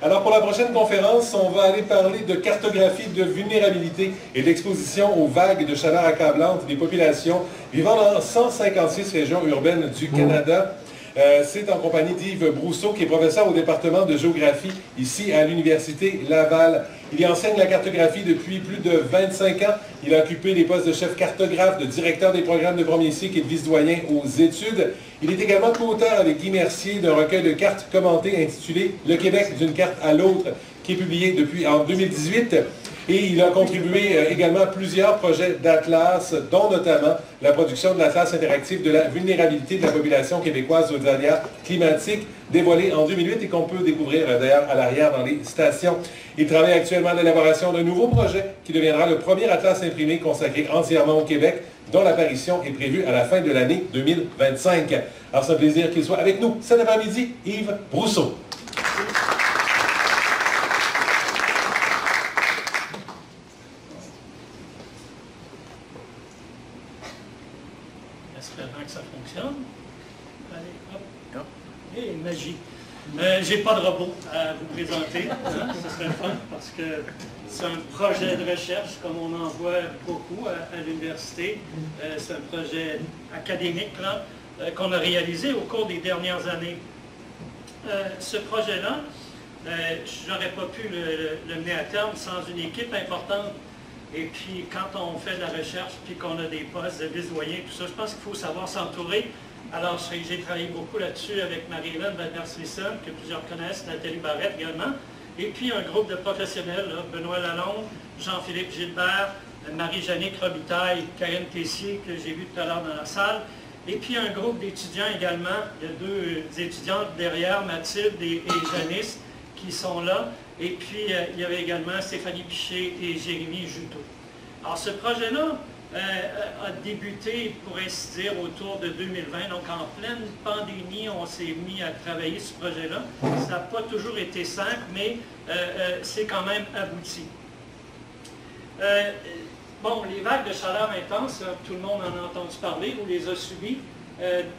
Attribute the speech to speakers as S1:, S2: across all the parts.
S1: Alors pour la prochaine conférence, on va aller parler de cartographie de vulnérabilité et d'exposition aux vagues de chaleur accablantes des populations vivant dans 156 régions urbaines du Canada. C'est en compagnie d'Yves Brousseau, qui est professeur au département de géographie ici à l'Université Laval. Il y enseigne la cartographie depuis plus de 25 ans. Il a occupé les postes de chef cartographe, de directeur des programmes de premier cycle et de vice-doyen aux études. Il est également co-auteur avec Guy Mercier d'un recueil de cartes commentées intitulé « Le Québec d'une carte à l'autre » qui est publié depuis en 2018. Et il a contribué également à plusieurs projets d'atlas, dont notamment la production de l'atlas interactif de la vulnérabilité de la population québécoise aux aléas climatiques, dévoilé en 2008 et qu'on peut découvrir d'ailleurs à l'arrière dans les stations. Il travaille actuellement à l'élaboration d'un nouveau projet qui deviendra le premier atlas imprimé consacré entièrement au Québec, dont l'apparition est prévue à la fin de l'année 2025. Alors c'est un plaisir qu'il soit avec nous cet après-midi, Yves Brousseau.
S2: Espérant que ça fonctionne. Allez, hop. Et magie. J'ai pas de robot à vous présenter. Hein? Ce serait fun parce que c'est un projet de recherche, comme on en voit beaucoup à l'université. C'est un projet académique qu'on a réalisé au cours des dernières années. Ce projet-là, je n'aurais pas pu le mener à terme sans une équipe importante. Et puis, quand on fait de la recherche, puis qu'on a des postes de vice-doyen, tout ça, je pense qu'il faut savoir s'entourer. Alors, j'ai travaillé beaucoup là-dessus avec Marie-Hélène Waldner-Slisson, que plusieurs connaissent, Nathalie Barrette également, et puis un groupe de professionnels, là, Benoît Lalonde, Jean-Philippe Gilbert, Marie-Janique Robitaille, Karine Tessier, que j'ai vu tout à l'heure dans la salle, et puis un groupe d'étudiants également, il y a deux étudiantes derrière, Mathilde et Janice, qui sont là. Et puis, il y avait également Stéphanie Piché et Jérémy Juteau. Alors, ce projet-là a débuté, pour ainsi dire, autour de 2020. Donc, en pleine pandémie, on s'est mis à travailler ce projet-là. Ça n'a pas toujours été simple, mais c'est quand même abouti. Bon, les vagues de chaleur intense, tout le monde en a entendu parler, ou les a subies.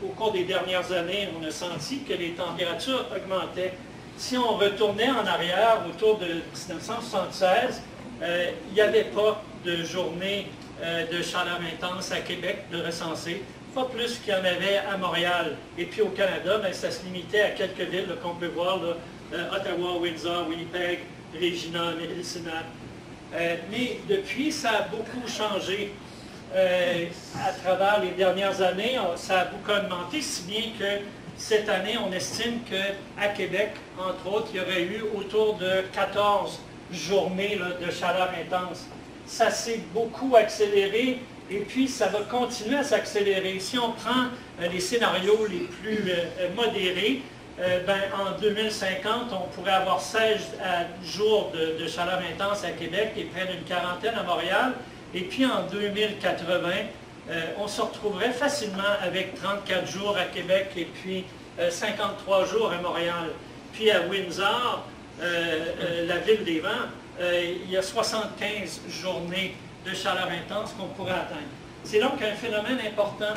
S2: Au cours des dernières années, on a senti que les températures augmentaient. Si on retournait en arrière, autour de 1976, il n'y avait pas de journée de chaleur intense à Québec de recensée, pas plus qu'il y en avait à Montréal. Et puis au Canada, bien, ça se limitait à quelques villes qu'on peut voir, là, Ottawa, Windsor, Winnipeg, Regina, Medicina. Mais depuis, ça a beaucoup changé. À travers les dernières années, ça a beaucoup augmenté, si bien que cette année, on estime qu'à Québec, entre autres, il y aurait eu autour de 14 journées là, de chaleur intense. Ça s'est beaucoup accéléré et puis ça va continuer à s'accélérer. Si on prend les scénarios les plus modérés, en 2050, on pourrait avoir 16 jours de chaleur intense à Québec et près d'une quarantaine à Montréal. Et puis en 2080, on se retrouverait facilement avec 34 jours à Québec et puis 53 jours à Montréal. Puis à Windsor, la ville des vents, il y a 75 journées de chaleur intense qu'on pourrait atteindre. C'est donc un phénomène important.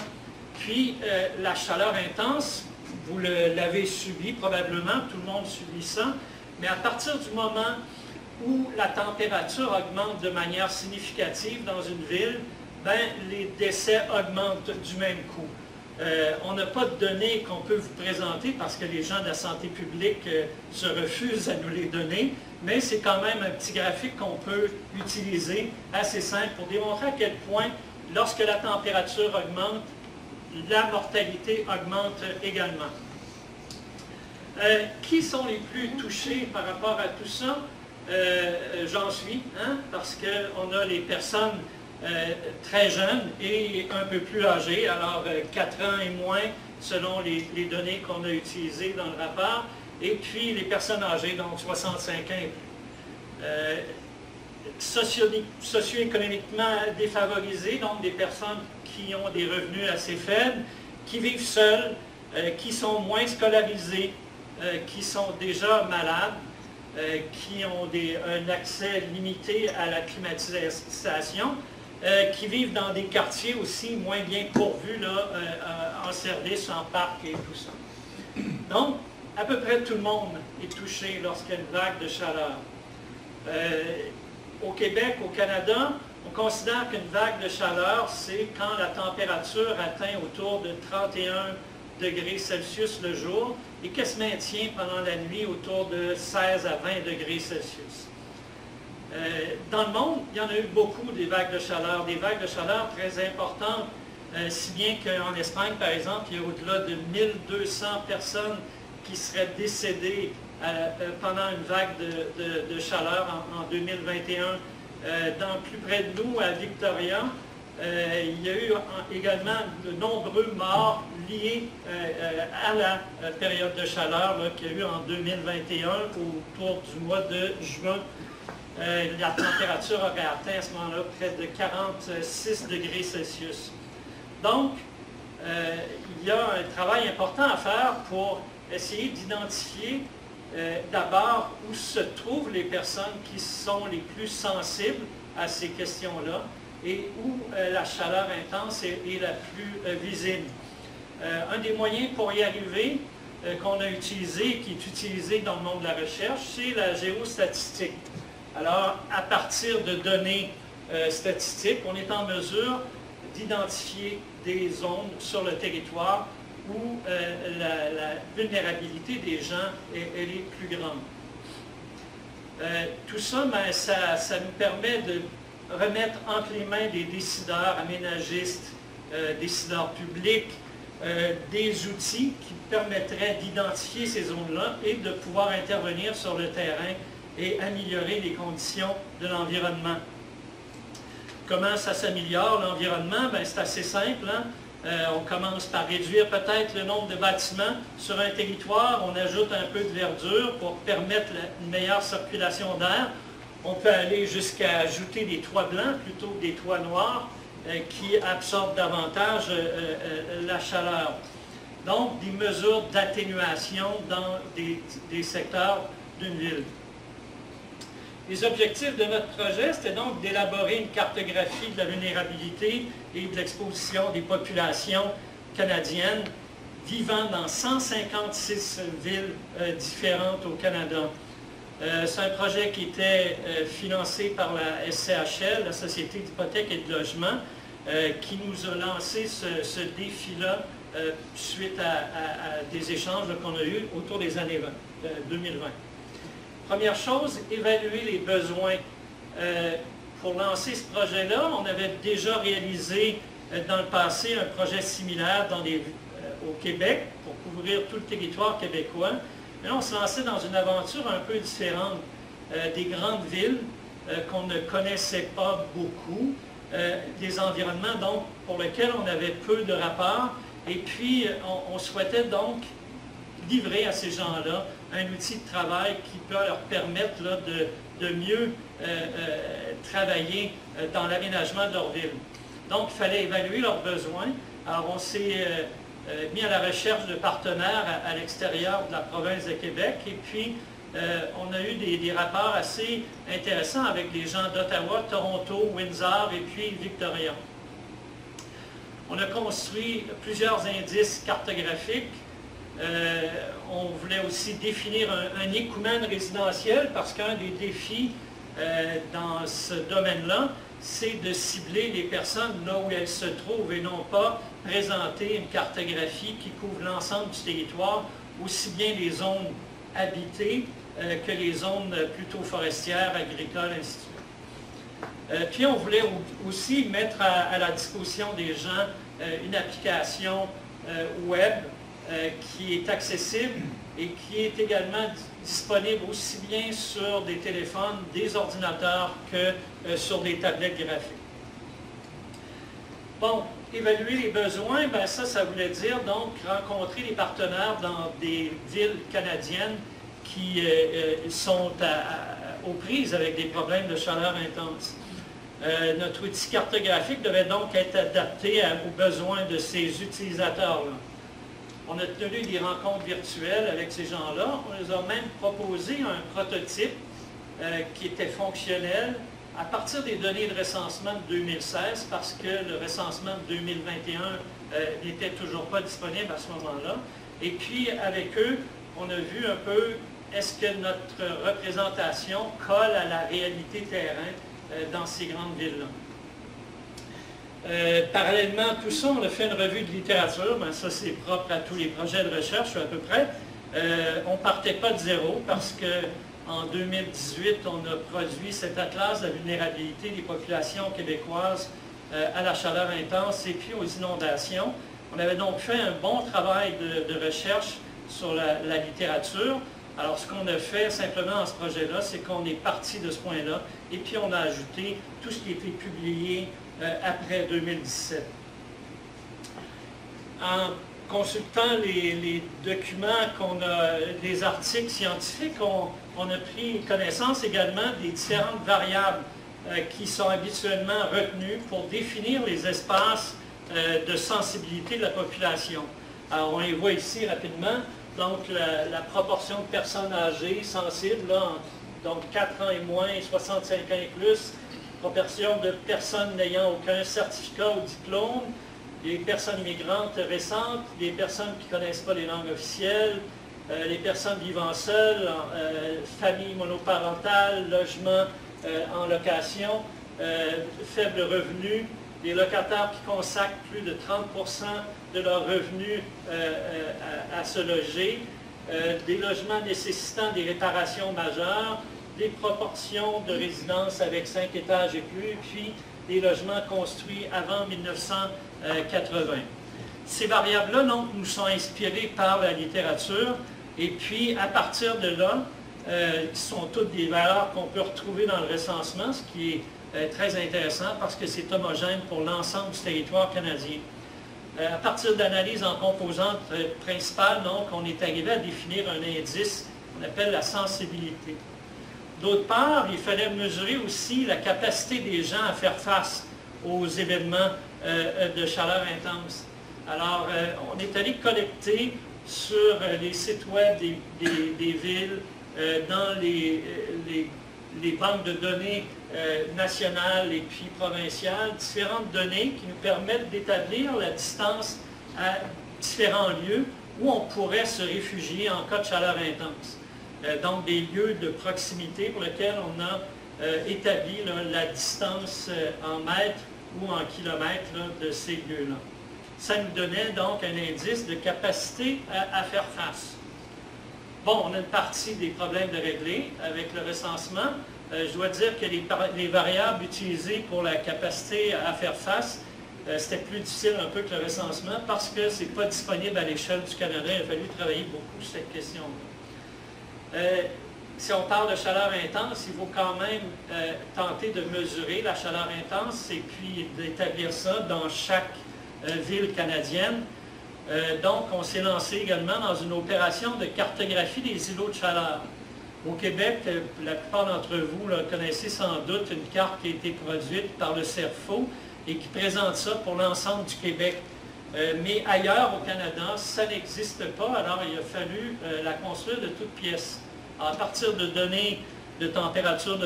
S2: Puis la chaleur intense, vous l'avez subi probablement, tout le monde subit ça, mais à partir du moment où la température augmente de manière significative dans une ville, les décès augmentent du même coup. On n'a pas de données qu'on peut vous présenter parce que les gens de la santé publique se refusent à nous les donner, mais c'est quand même un petit graphique qu'on peut utiliser assez simple pour démontrer à quel point, lorsque la température augmente, la mortalité augmente également. Qui sont les plus touchés par rapport à tout ça? J'en suis, hein, parce qu'on a les personnes très jeunes et un peu plus âgées, alors 4 ans et moins selon les données qu'on a utilisées dans le rapport, et puis les personnes âgées, donc 65 ans et plus. Socio-économiquement défavorisées, donc des personnes qui ont des revenus assez faibles, qui vivent seules, qui sont moins scolarisées, qui sont déjà malades, qui ont un accès limité à la climatisation, qui vivent dans des quartiers aussi moins bien pourvus là, en service, en parc et tout ça. Donc, à peu près tout le monde est touché lorsqu'il y a une vague de chaleur. Au Québec, au Canada, on considère qu'une vague de chaleur, c'est quand la température atteint autour de 31 degrés Celsius le jour et qu'elle se maintient pendant la nuit autour de 16 à 20 degrés Celsius. Dans le monde, il y en a eu beaucoup des vagues de chaleur très importantes, si bien qu'en Espagne, par exemple, il y a au-delà de 1200 personnes qui seraient décédées pendant une vague de chaleur en 2021. Plus près de nous, à Victoria, il y a eu également de nombreux morts liés à la période de chaleur qu'il y a eu en 2021 autour du mois de juin. La température aurait atteint à ce moment-là près de 46 degrés Celsius. Donc, il y a un travail important à faire pour essayer d'identifier d'abord où se trouvent les personnes qui sont les plus sensibles à ces questions-là et où la chaleur intense est la plus visible. Un des moyens pour y arriver qu'on a utilisé, qui est utilisé dans le monde de la recherche, c'est la géostatistique. Alors, à partir de données statistiques, on est en mesure d'identifier des zones sur le territoire où la vulnérabilité des gens elle est plus grande. Tout ça, ça nous permet de remettre entre les mains des décideurs aménagistes, décideurs publics, des outils qui permettraient d'identifier ces zones-là et de pouvoir intervenir sur le terrain et améliorer les conditions de l'environnement. Comment ça s'améliore, l'environnement? C'est assez simple. On commence par réduire peut-être le nombre de bâtiments sur un territoire. On ajoute un peu de verdure pour permettre une meilleure circulation d'air. On peut aller jusqu'à ajouter des toits blancs plutôt que des toits noirs qui absorbent davantage la chaleur. Donc, des mesures d'atténuation dans des secteurs d'une ville. Les objectifs de notre projet, c'était donc d'élaborer une cartographie de la vulnérabilité et de l'exposition des populations canadiennes vivant dans 156 villes différentes au Canada. C'est un projet qui était financé par la SCHL, la Société d'hypothèque et de logement, qui nous a lancé ce défi-là suite à des échanges qu'on a eus autour des années 2020. Première chose, évaluer les besoins. Pour lancer ce projet-là, on avait déjà réalisé dans le passé un projet similaire au Québec pour couvrir tout le territoire québécois. Mais là, on se lançait dans une aventure un peu différente. Des grandes villes qu'on ne connaissait pas beaucoup, des environnements donc pour lesquels on avait peu de rapports. Et puis, on souhaitait donc livrer à ces gens-là un outil de travail qui peut leur permettre là, de mieux travailler dans l'aménagement de leur ville. Donc, il fallait évaluer leurs besoins. Alors, on s'est mis à la recherche de partenaires à l'extérieur de la province de Québec et puis on a eu des rapports assez intéressants avec les gens d'Ottawa, Toronto, Windsor et puis Victoria. On a construit plusieurs indices cartographiques. On voulait aussi définir un écoumène résidentiel parce qu'un des défis dans ce domaine-là, c'est de cibler les personnes là où elles se trouvent et non pas présenter une cartographie qui couvre l'ensemble du territoire, aussi bien les zones habitées que les zones plutôt forestières, agricoles, ainsi de suite. Puis on voulait aussi mettre à la disposition des gens une application web qui est accessible et qui est également disponible aussi bien sur des téléphones, des ordinateurs que sur des tablettes graphiques. Bon, évaluer les besoins, ça voulait dire donc rencontrer les partenaires dans des villes canadiennes qui sont aux prises avec des problèmes de chaleur intense. Notre outil cartographique devait donc être adapté aux besoins de ces utilisateurs-là. On a tenu des rencontres virtuelles avec ces gens-là. On les a même proposé un prototype qui était fonctionnel à partir des données de recensement de 2016 parce que le recensement de 2021 n'était toujours pas disponible à ce moment-là. Et puis, avec eux, on a vu un peu, est-ce que notre représentation colle à la réalité terrain dans ces grandes villes-là. Parallèlement à tout ça, on a fait une revue de littérature, ben ça c'est propre à tous les projets de recherche à peu près. On ne partait pas de zéro parce qu'en 2018, on a produit cet atlas de la vulnérabilité des populations québécoises à la chaleur intense et puis aux inondations. On avait donc fait un bon travail de recherche sur la littérature. Alors, ce qu'on a fait simplement dans ce projet-là, c'est qu'on est parti de ce point-là et puis on a ajouté tout ce qui a été publié après 2017. En consultant les documents les articles scientifiques, on a pris connaissance également des différentes variables qui sont habituellement retenues pour définir les espaces de sensibilité de la population. Alors, on les voit ici rapidement. Donc, la proportion de personnes âgées sensibles, là, donc 4 ans et moins, 65 ans et plus, proportion de personnes n'ayant aucun certificat ou diplôme, les personnes immigrantes récentes, les personnes qui ne connaissent pas les langues officielles, les personnes vivant seules, familles monoparentales, logements en location, faibles revenus, les locataires qui consacrent plus de 30% de leurs revenus à se loger, des logements nécessitant des réparations majeures, des proportions de résidences avec 5 étages et plus, puis des logements construits avant 1980. Ces variables-là nous sont inspirées par la littérature, et puis à partir de là, ce sont toutes des valeurs qu'on peut retrouver dans le recensement, ce qui est très intéressant parce que c'est homogène pour l'ensemble du territoire canadien. À partir d'analyses en composantes principales, donc, on est arrivé à définir un indice qu'on appelle la sensibilité. D'autre part, il fallait mesurer aussi la capacité des gens à faire face aux événements de chaleur intense. Alors, on est allé collecter sur les sites web des villes, dans les banques de données nationales et puis provinciales, différentes données qui nous permettent d'établir la distance à différents lieux où on pourrait se réfugier en cas de chaleur intense. Donc des lieux de proximité pour lesquels on a établi la distance en mètres ou en kilomètres de ces lieux-là. Ça nous donnait donc un indice de capacité à faire face. Bon, on a une partie des problèmes de régler avec le recensement. Je dois dire que les variables utilisées pour la capacité à faire face, c'était plus difficile un peu que le recensement parce que ce n'est pas disponible à l'échelle du Canada. Il a fallu travailler beaucoup sur cette question-là. Si on parle de chaleur intense, il faut quand même tenter de mesurer la chaleur intense et puis d'établir ça dans chaque ville canadienne. Donc, on s'est lancé également dans une opération de cartographie des îlots de chaleur. Au Québec, la plupart d'entre vous connaissez sans doute une carte qui a été produite par le CERFO et qui présente ça pour l'ensemble du Québec. Mais ailleurs au Canada, ça n'existe pas, alors il a fallu la construire de toutes pièces. À partir de données de température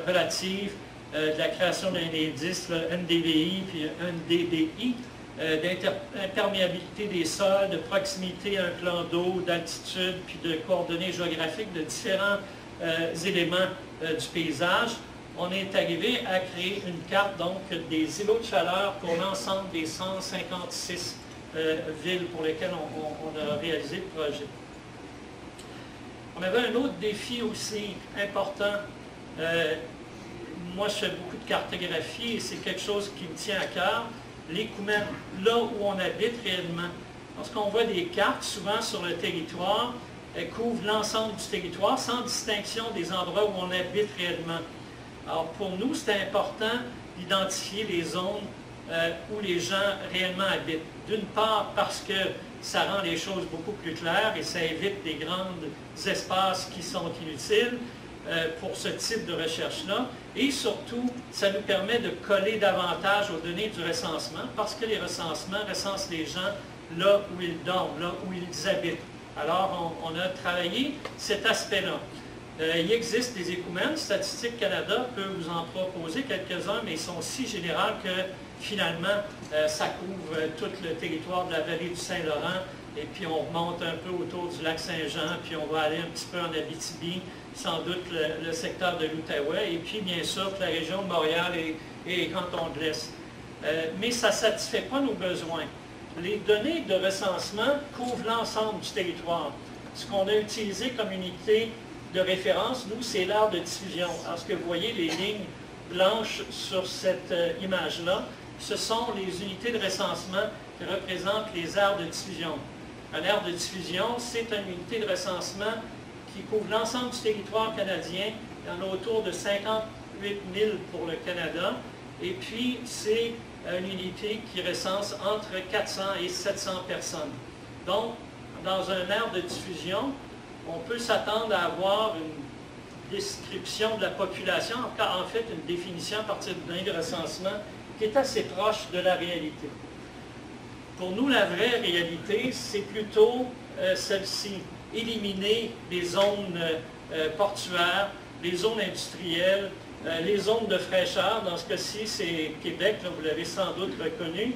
S2: relative, de la création d'un indice, le NDVI puis un NDDI, d'imperméabilité des sols, de proximité à un plan d'eau, d'altitude, puis de coordonnées géographiques de différents éléments du paysage, on est arrivé à créer une carte donc des îlots de chaleur pour l'ensemble des 156 villes pour lesquelles on a réalisé le projet. On avait un autre défi aussi important. Moi, je fais beaucoup de cartographie et c'est quelque chose qui me tient à cœur. L'écoumène, là où on habite réellement. Lorsqu'on voit des cartes, souvent sur le territoire, elles couvrent l'ensemble du territoire sans distinction des endroits où on habite réellement. Alors pour nous, c'est important d'identifier les zones où les gens réellement habitent. D'une part parce que ça rend les choses beaucoup plus claires et ça évite des grands espaces qui sont inutiles pour ce type de recherche-là. Et surtout, ça nous permet de coller davantage aux données du recensement parce que les recensements recensent les gens là où ils dorment, là où ils habitent. Alors, on a travaillé cet aspect-là. Il existe des écoumènes. Statistique Canada peut vous en proposer quelques-uns, mais ils sont si généraux que finalement, ça couvre tout le territoire de la vallée du Saint-Laurent et puis on remonte un peu autour du lac Saint-Jean, puis on va aller un petit peu en Abitibi, sans doute le secteur de l'Outaouais, et puis bien sûr la région de Montréal et les cantons de l'Est. Mais ça ne satisfait pas nos besoins. Les données de recensement couvrent l'ensemble du territoire. Ce qu'on a utilisé comme unité de référence, nous, c'est l'aire de diffusion. Alors, ce que vous voyez, les lignes blanches sur cette image-là, ce sont les unités de recensement qui représentent les aires de diffusion. Une aire de diffusion, c'est une unité de recensement qui couvre l'ensemble du territoire canadien. Il y en a autour de 58 000 pour le Canada. Et puis, c'est une unité qui recense entre 400 et 700 personnes. Donc, dans un aire de diffusion, on peut s'attendre à avoir une description de la population, en fait une définition à partir de données de recensement qui est assez proche de la réalité. Pour nous, la vraie réalité, c'est plutôt celle-ci, éliminer les zones portuaires, les zones industrielles, les zones de fraîcheur. Dans ce cas-ci, c'est Québec, là, vous l'avez sans doute reconnu.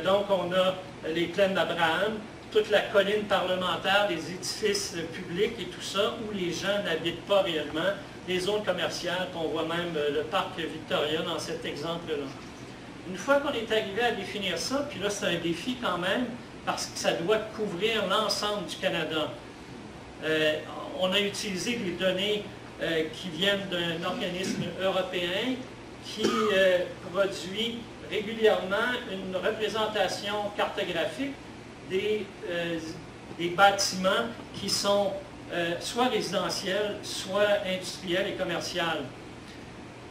S2: Donc, on a les plaines d'Abraham, toute la colline parlementaire, les édifices publics et tout ça, où les gens n'habitent pas réellement, les zones commerciales, on voit même le parc Victoria dans cet exemple-là. Une fois qu'on est arrivé à définir ça, puis là c'est un défi quand même, parce que ça doit couvrir l'ensemble du Canada. On a utilisé des données qui viennent d'un organisme européen qui produit régulièrement une représentation cartographique des bâtiments qui sont soit résidentiels, soit industriels et commerciaux.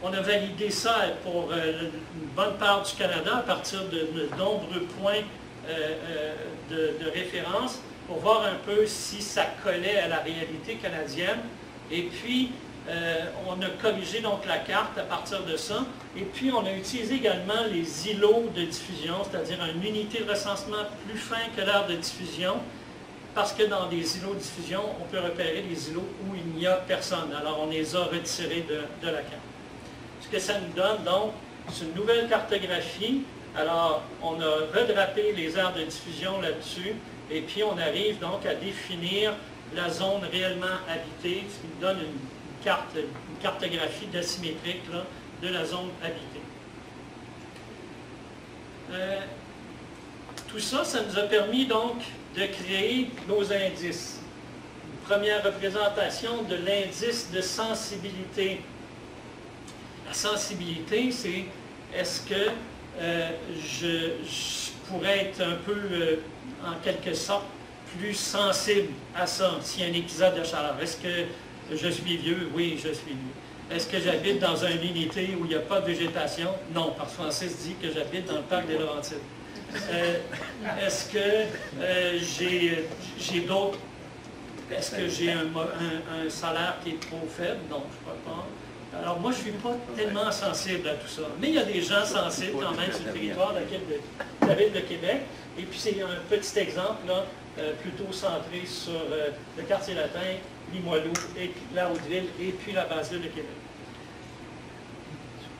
S2: On a validé ça pour une bonne part du Canada à partir de nombreux points de référence pour voir un peu si ça collait à la réalité canadienne. Et puis, on a corrigé donc la carte à partir de ça. Et puis, on a utilisé également les îlots de diffusion, c'est-à-dire une unité de recensement plus fin que l'aire de diffusion, parce que dans des îlots de diffusion, on peut repérer des îlots où il n'y a personne. Alors, on les a retirés de la carte. Ce que ça nous donne, donc, c'est une nouvelle cartographie. Alors, on a redrapé les aires de diffusion là-dessus, et puis on arrive donc à définir la zone réellement habitée, ce qui nous donne une cartographie asymétrique de la zone habitée. Tout ça, ça nous a permis donc de créer nos indices. Une première représentation de l'indice de sensibilité. La sensibilité, c'est est-ce que je pourrais être un peu, en quelque sorte, plus sensible à ça, s'il y a un épisode de chaleur. Est-ce que je suis vieux? Oui, je suis vieux. Est-ce que j'habite dans une unité où il n'y a pas de végétation? Non, parce que Francis dit que j'habite dans le parc des Laurentides. Est-ce que j'ai d'autres... Est-ce que j'ai un salaire qui est trop faible? Non, je ne crois pas. Alors moi, je ne suis pas tellement sensible à tout ça. Mais il y a des gens sensibles quand même sur le territoire de la ville de Québec. Et puis c'est un petit exemple, là, plutôt centré sur le quartier latin, Limoilou, et la Haute-Ville, et puis la basse-ville de Québec.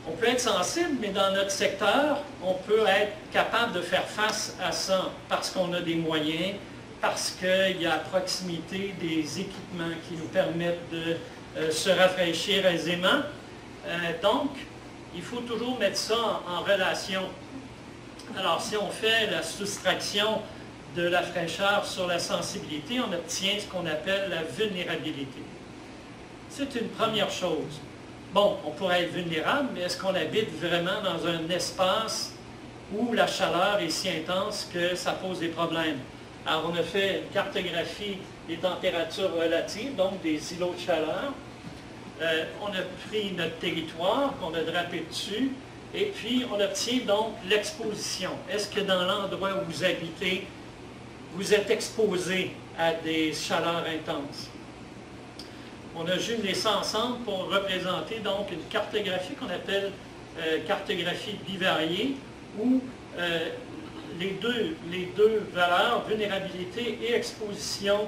S2: On peut être sensible, mais dans notre secteur, on peut être capable de faire face à ça parce qu'on a des moyens, parce qu'il y a à proximité des équipements qui nous permettent de se rafraîchir aisément. Donc, il faut toujours mettre ça en relation. Alors, si on fait la soustraction de la fraîcheur sur la sensibilité, on obtient ce qu'on appelle la vulnérabilité. C'est une première chose. Bon, on pourrait être vulnérable, mais est-ce qu'on habite vraiment dans un espace où la chaleur est si intense que ça pose des problèmes? Alors, on a fait une cartographie des températures relatives, donc des îlots de chaleur. On a pris notre territoire, qu'on a drapé dessus, et puis on obtient donc l'exposition. Est-ce que dans l'endroit où vous habitez, vous êtes exposé à des chaleurs intenses? On a jumelé ça ensemble pour représenter donc une cartographie qu'on appelle cartographie bivariée, où les deux valeurs, vulnérabilité et exposition,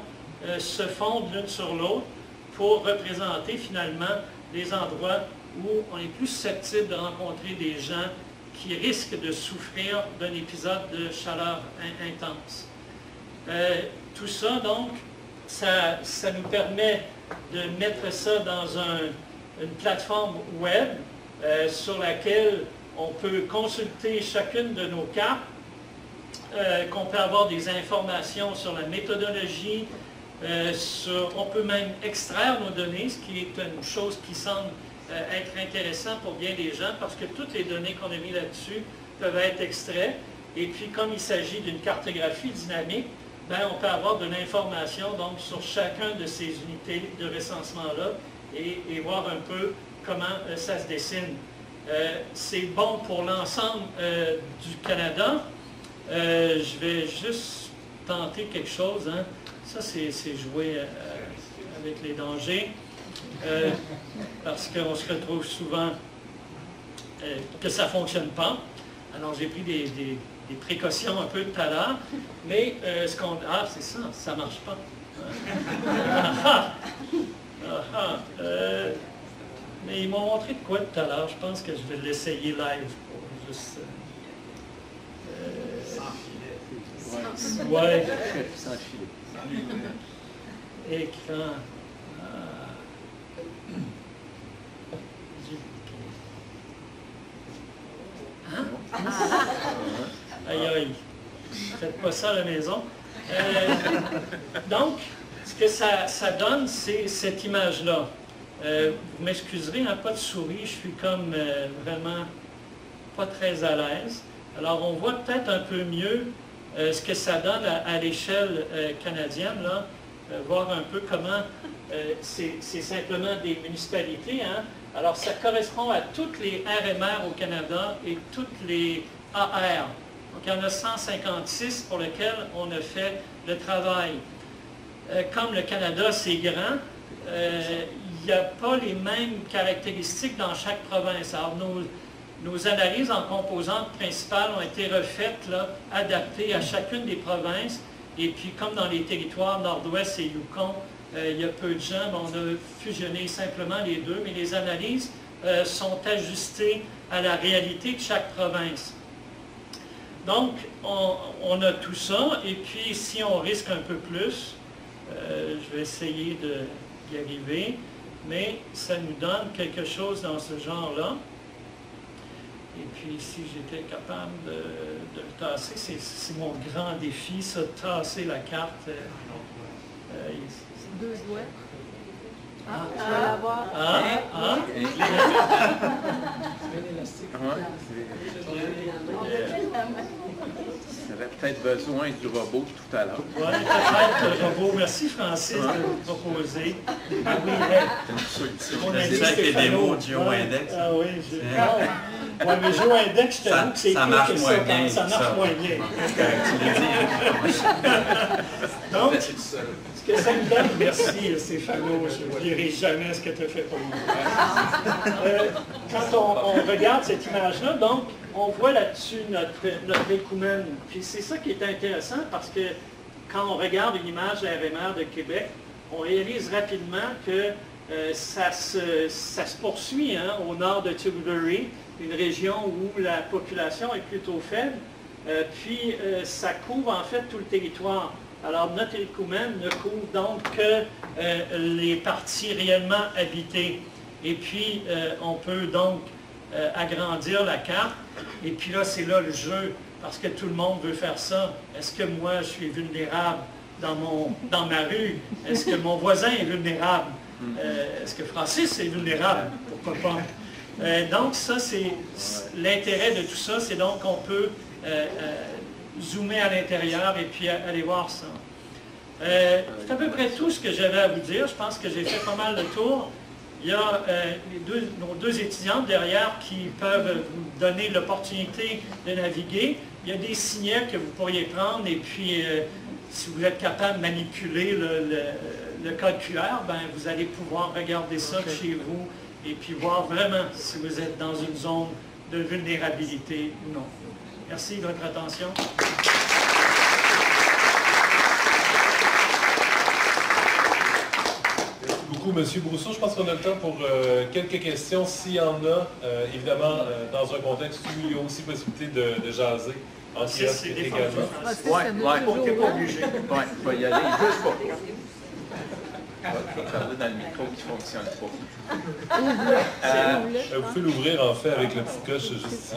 S2: se fondent l'une sur l'autre pour représenter finalement les endroits où on est plus susceptible de rencontrer des gens qui risquent de souffrir d'un épisode de chaleur intense. Tout ça, donc, ça nous permet de mettre ça dans une plateforme web sur laquelle on peut consulter chacune de nos cartes, qu'on peut avoir des informations sur la méthodologie, on peut même extraire nos données, ce qui est une chose qui semble être intéressant pour bien des gens, parce que toutes les données qu'on a mises là-dessus peuvent être extraites. Et puis, comme il s'agit d'une cartographie dynamique, ben, on peut avoir de l'information donc sur chacun de ces unités de recensement-là et voir un peu comment ça se dessine. C'est bon pour l'ensemble du Canada. Je vais juste tenter quelque chose. Hein. Ça, c'est jouer avec les dangers. Parce qu'on se retrouve souvent que ça ne fonctionne pas. Alors, j'ai pris des précautions un peu tout à l'heure. Mais ce qu'on... Ah, c'est ça ne marche pas. Mais ils m'ont montré de quoi tout à l'heure. Je pense que je vais l'essayer live. Pour juste,
S3: Sans filet.
S2: Ouais.
S3: Sans filet.
S2: Écran. Hein? Aïe aïe. Faites pas ça à la maison. Donc, ce que ça donne, c'est cette image-là. Vous m'excuserez, hein, pas de souris, je suis comme vraiment pas très à l'aise. Alors, on voit peut-être un peu mieux ce que ça donne à l'échelle canadienne, là. Voir un peu comment c'est simplement des municipalités. Hein. Alors, ça correspond à toutes les RMR au Canada et toutes les AR. Donc, il y en a 156 pour lesquels on a fait le travail. Comme le Canada, c'est grand, il n'y a pas les mêmes caractéristiques dans chaque province. Alors, nos analyses en composantes principales ont été refaites, là, adaptées à chacune des provinces. Et puis, comme dans les territoires nord-ouest et Yukon, il y a peu de gens, on a fusionné simplement les deux, mais les analyses sont ajustées à la réalité de chaque province. Donc, on a tout ça, et puis si on risque un peu plus, je vais essayer d'y arriver, mais ça nous donne quelque chose dans ce genre-là. Et puis, si j'étais capable de le tasser, c'est mon grand défi, ça, de tasser la carte.
S4: Deux doigts. Ah, tu vas l'avoir.
S3: Il y aurait peut-être besoin du robot tout à l'heure.
S2: Oui, peut-être le robot. Merci Francis de nous proposer. Ah oui,
S5: on a dit avec les démos GeoIndex.
S2: Ah oui, oui, mais GeoIndex, je t'avoue que c'est
S5: ça marche moins bien.
S2: Ça marche moins bien. Donc, ce que ça me donne, merci Stéphano, je ne dirai jamais ce que tu as fait pour moi. Quand on regarde cette image-là, donc, on voit là-dessus notre écoumène. Puis c'est ça qui est intéressant parce que quand on regarde une image de la RMR de Québec, on réalise rapidement que ça se poursuit hein, au nord de Tilbury, une région où la population est plutôt faible, puis ça couvre en fait tout le territoire. Alors notre écoumène ne couvre donc que les parties réellement habitées. Et puis on peut donc agrandir la carte. Et puis là, c'est là le jeu, parce que tout le monde veut faire ça. Est-ce que moi, je suis vulnérable dans ma rue? Est-ce que mon voisin est vulnérable? Est-ce que Francis est vulnérable? Pourquoi pas? Donc ça, c'est l'intérêt de tout ça, c'est donc qu'on peut zoomer à l'intérieur et puis aller voir ça. C'est à peu près tout ce que j'avais à vous dire. Je pense que j'ai fait pas mal de tour. Il y a nos deux étudiantes derrière qui peuvent vous donner l'opportunité de naviguer. Il y a des signets que vous pourriez prendre et puis si vous êtes capable de manipuler le code QR, ben, vous allez pouvoir regarder ça chez vous et puis voir vraiment si vous êtes dans une zone de vulnérabilité ou non. Merci de votre attention.
S1: Beaucoup, M. Brousseau. Je pense qu'on a le temps pour quelques questions, s'il y en a. Évidemment, dans un contexte où il y a aussi possibilité de jaser
S2: Otis, c'est défendu, Francis.
S3: Ouais, ouais.
S2: T'es pas obligé.
S3: Ouais, il va y aller juste pour. Je vais parler dans le micro qui ne fonctionne pas.
S1: Vous pouvez l'ouvrir en fait avec le petit coche juste ici.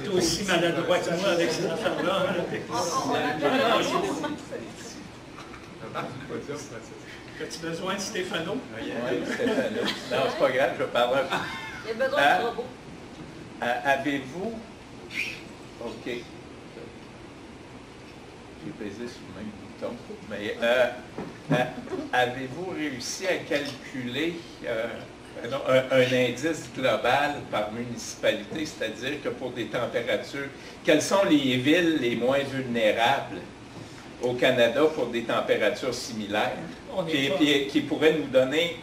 S2: Tu es aussi maladroit que moi avec cette affaire-là. As-tu besoin de Stéphano?
S3: Oui, Stéphano. Non, c'est pas grave, je vais parler un peu.
S4: Il y a besoin de robot.
S3: Avez-vous... OK. J'ai pesé sur le même bouton. Mais avez-vous réussi à calculer un indice global par municipalité, c'est-à-dire que pour des températures, quelles sont les villes les moins vulnérables au Canada pour des températures similaires, qui pourraient nous donner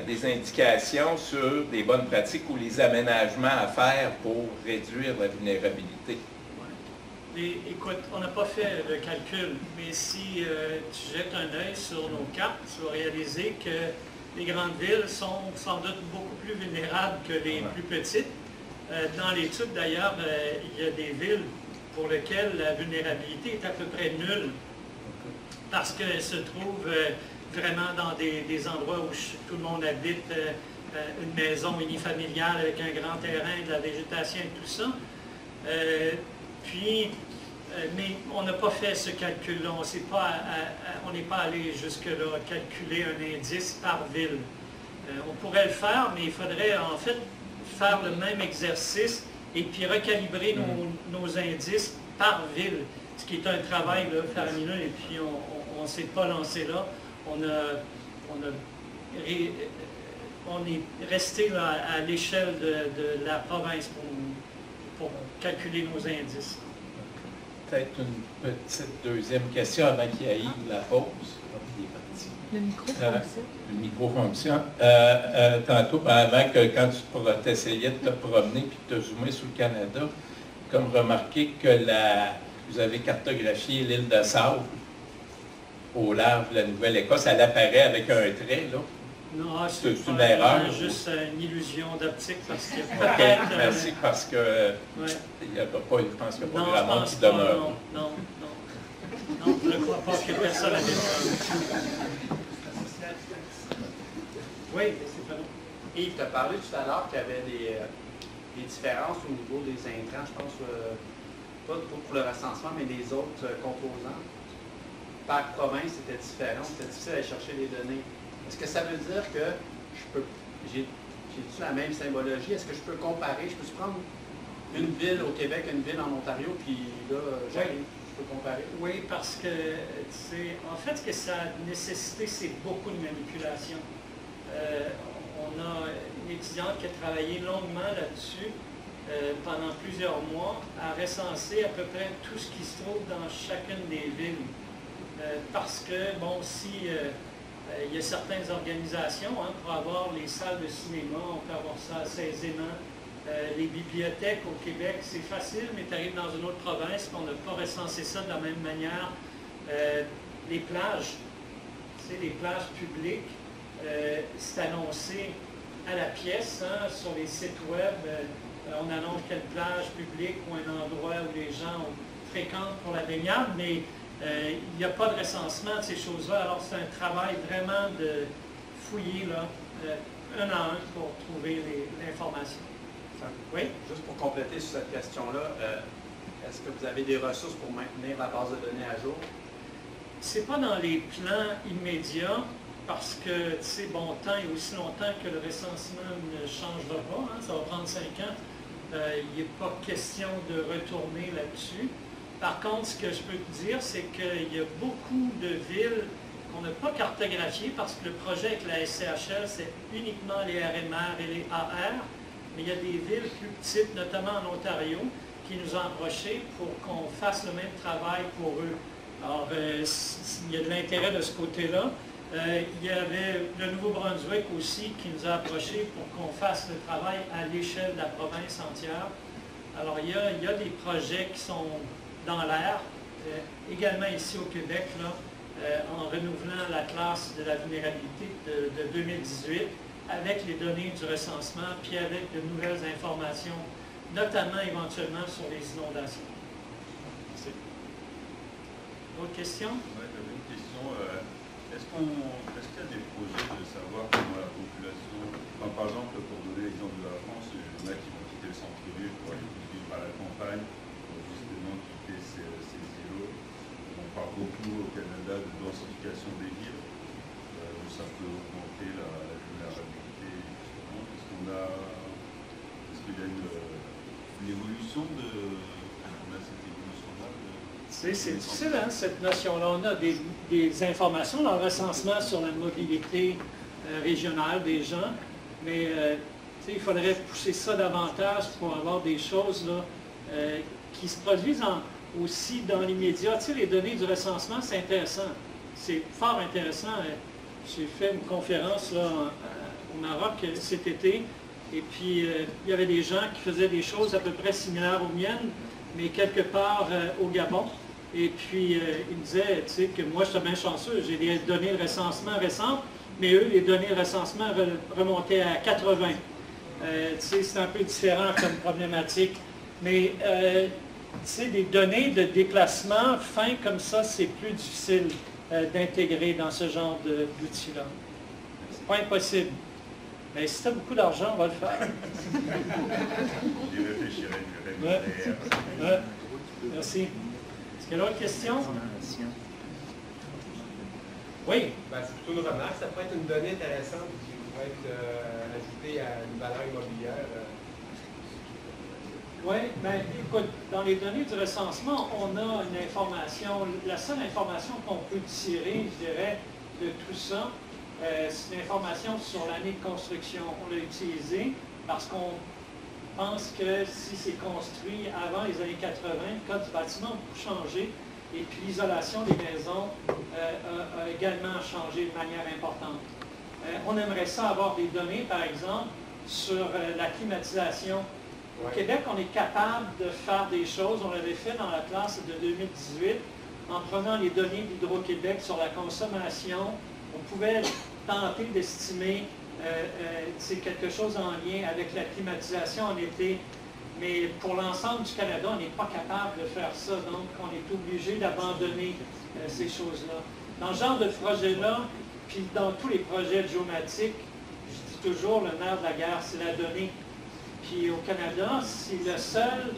S3: des indications sur des bonnes pratiques ou les aménagements à faire pour réduire la vulnérabilité?
S2: Écoute, on n'a pas fait le calcul, mais si tu jettes un œil sur nos cartes, tu vas réaliser que les grandes villes sont sans doute beaucoup plus vulnérables que les plus petites. Dans l'étude, d'ailleurs, il y a des villes pour lesquelles la vulnérabilité est à peu près nulle, parce qu'elles se trouvent vraiment dans des endroits où tout le monde habite, une maison unifamiliale avec un grand terrain, de la végétation et tout ça. Mais on n'a pas fait ce calcul-là, on n'est pas allé jusque-là, calculer un indice par ville. On pourrait le faire, mais il faudrait en fait faire le même exercice et puis recalibrer nos indices par ville, ce qui est un travail là, faramineux, et puis on ne s'est pas lancé là. On est resté là, à l'échelle de la province pour calculer nos indices.
S3: Peut-être une petite deuxième question avant qu'il y ait la pause.
S4: Le micro fonctionne.
S3: Le micro fonctionne. Tantôt, avant que quand tu essayais de te promener puis de te zoomer sur le Canada, comme remarqué que vous avez cartographié l'île de Sable au large de la Nouvelle-Écosse, elle apparaît avec un trait, là.
S2: Non, c'est
S3: une erreur.
S2: Juste une illusion d'optique parce qu'il y a
S3: OK,
S2: peut-être...
S3: merci, parce que il n'y a pas, je pense qu'il n'y a pas grand monde qui demeure.
S2: Non, je ne crois pas que personne a dit ça. Oui, Stéphano.
S6: Yves, tu as parlé tout à l'heure qu'il y avait des différences au niveau des intrants, je pense, pas pour le recensement, mais des autres composants. Par province, c'était différent, c'était difficile à chercher les données. Est-ce que ça veut dire que j'ai-tu la même symbologie? Est-ce que je peux comparer? Je peux prendre une ville au Québec, une ville en Ontario, puis là, j'arrive, je peux comparer?
S2: Oui, parce que, en fait, ce que ça a nécessité, c'est beaucoup de manipulation. On a une étudiante qui a travaillé longuement là-dessus pendant plusieurs mois, à recenser à peu près tout ce qui se trouve dans chacune des villes. Parce que, bon, si il y a certaines organisations, pour avoir les salles de cinéma, on peut avoir ça assez aisément. Les bibliothèques au Québec, c'est facile, mais tu arrives dans une autre province, on n'a pas recensé ça de la même manière. Les plages, les plages publiques, c'est annoncé à la pièce, sur les sites web. On annonce quelle plage publique ou un endroit où les gens fréquentent pour la baignade, mais il n'y a pas de recensement de ces choses-là. Alors, c'est un travail vraiment de fouiller là, un à un pour trouver l'information. Oui?
S6: Juste pour compléter sur cette question-là, est-ce que vous avez des ressources pour maintenir la base de données à jour?
S2: C'est pas dans les plans immédiats, parce que, tu sais, bon, tant et aussi longtemps que le recensement ne changera pas, ça va prendre 5 ans, il n'est pas question de retourner là-dessus. Par contre, ce que je peux te dire, c'est qu'il y a beaucoup de villes qu'on n'a pas cartographiées parce que le projet avec la SCHL, c'est uniquement les RMR et les AR, mais il y a des villes plus petites, notamment en Ontario, qui nous ont approchés pour qu'on fasse le même travail pour eux. Alors, il y a de l'intérêt de ce côté-là. Il y avait le Nouveau-Brunswick aussi qui nous a approchés pour qu'on fasse le travail à l'échelle de la province entière. Alors, il y a des projets qui sont dans l'air, également ici au Québec, là, en renouvelant la classe de la vulnérabilité de 2018, avec les données du recensement, puis avec de nouvelles informations notamment éventuellement sur les inondations. Merci. D'autres questions?
S7: Oui, j'avais une question. Est-ce qu'il y a des projets de savoir comment la population, par exemple, pour donner l'exemple de la France, il y en a qui vont quitter le centre-ville pour aller vivre à la campagne, pour justement quitter ces îlots. On parle beaucoup au Canada de densification des villes, où ça peut augmenter la vulnérabilité, justement. Est-ce qu'il y a une évolution de cette évolution-là?
S2: C'est difficile, hein, cette notion-là. On a des informations dans le recensement sur la mobilité régionale des gens, mais il faudrait pousser ça davantage pour avoir des choses là, qui se produisent aussi dans l'immédiat. Les données du recensement, c'est intéressant. C'est fort intéressant. J'ai fait une conférence là, au Maroc cet été, et puis il y avait des gens qui faisaient des choses à peu près similaires aux miennes, mais quelque part au Gabon. Et puis, il me disait, tu sais, que moi, je suis bien chanceux. J'ai des données de recensement récentes, mais eux, les données de recensement remontaient à 80. Tu sais, c'est un peu différent comme problématique. Mais, tu sais, des données de déplacement fin comme ça, c'est plus difficile d'intégrer dans ce genre d'outils-là. C'est pas impossible. Mais si tu as beaucoup d'argent, on va le faire.
S7: J'y réfléchirai.
S2: Ouais. Merci. Est-ce qu'il y a d'autres questions? Oui.
S8: C'est plutôt une remarque. Ça pourrait être une donnée intéressante qui pourrait être ajoutée à une valeur immobilière.
S2: Oui, bien écoute, dans les données du recensement, on a une information, la seule information qu'on peut tirer, je dirais, de tout ça, c'est une information sur l'année de construction. On l'a utilisée parce qu'on pense que si c'est construit avant les années 80, le code du bâtiment a beaucoup changé et puis l'isolation des maisons a également changé de manière importante. On aimerait ça avoir des données, par exemple, sur la climatisation. Au Québec, on est capable de faire des choses. On l'avait fait dans la classe de 2018 en prenant les données d'Hydro-Québec sur la consommation. On pouvait tenter d'estimer c'est quelque chose en lien avec la climatisation en été, mais pour l'ensemble du Canada, on n'est pas capable de faire ça, donc on est obligé d'abandonner ces choses-là. Dans ce genre de projet-là, puis dans tous les projets de géomatique, je dis toujours, le nerf de la guerre, c'est la donnée. Puis au Canada, c'est le seul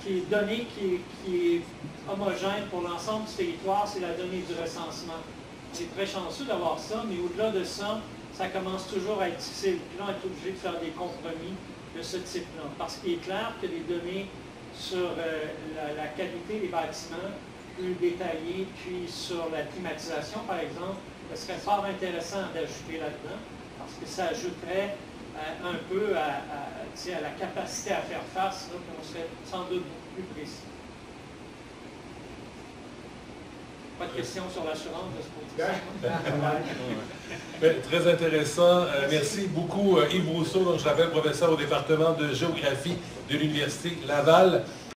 S2: qui est homogène pour l'ensemble du territoire, c'est la donnée du recensement. C'est très chanceux d'avoir ça, mais au-delà de ça, ça commence toujours à être difficile. Puis là, on est obligé de faire des compromis de ce type-là. Parce qu'il est clair que les données sur la qualité des bâtiments, plus détaillées, puis sur la climatisation, par exemple, ce serait fort intéressant d'ajouter là-dedans, parce que ça ajouterait un peu à la capacité à faire face, là, puis on serait sans doute beaucoup plus précis. Pas de questions sur l'assurance de ce
S1: Très intéressant. Merci beaucoup Yves Rousseau, donc je rappelle professeur au département de géographie de l'Université Laval.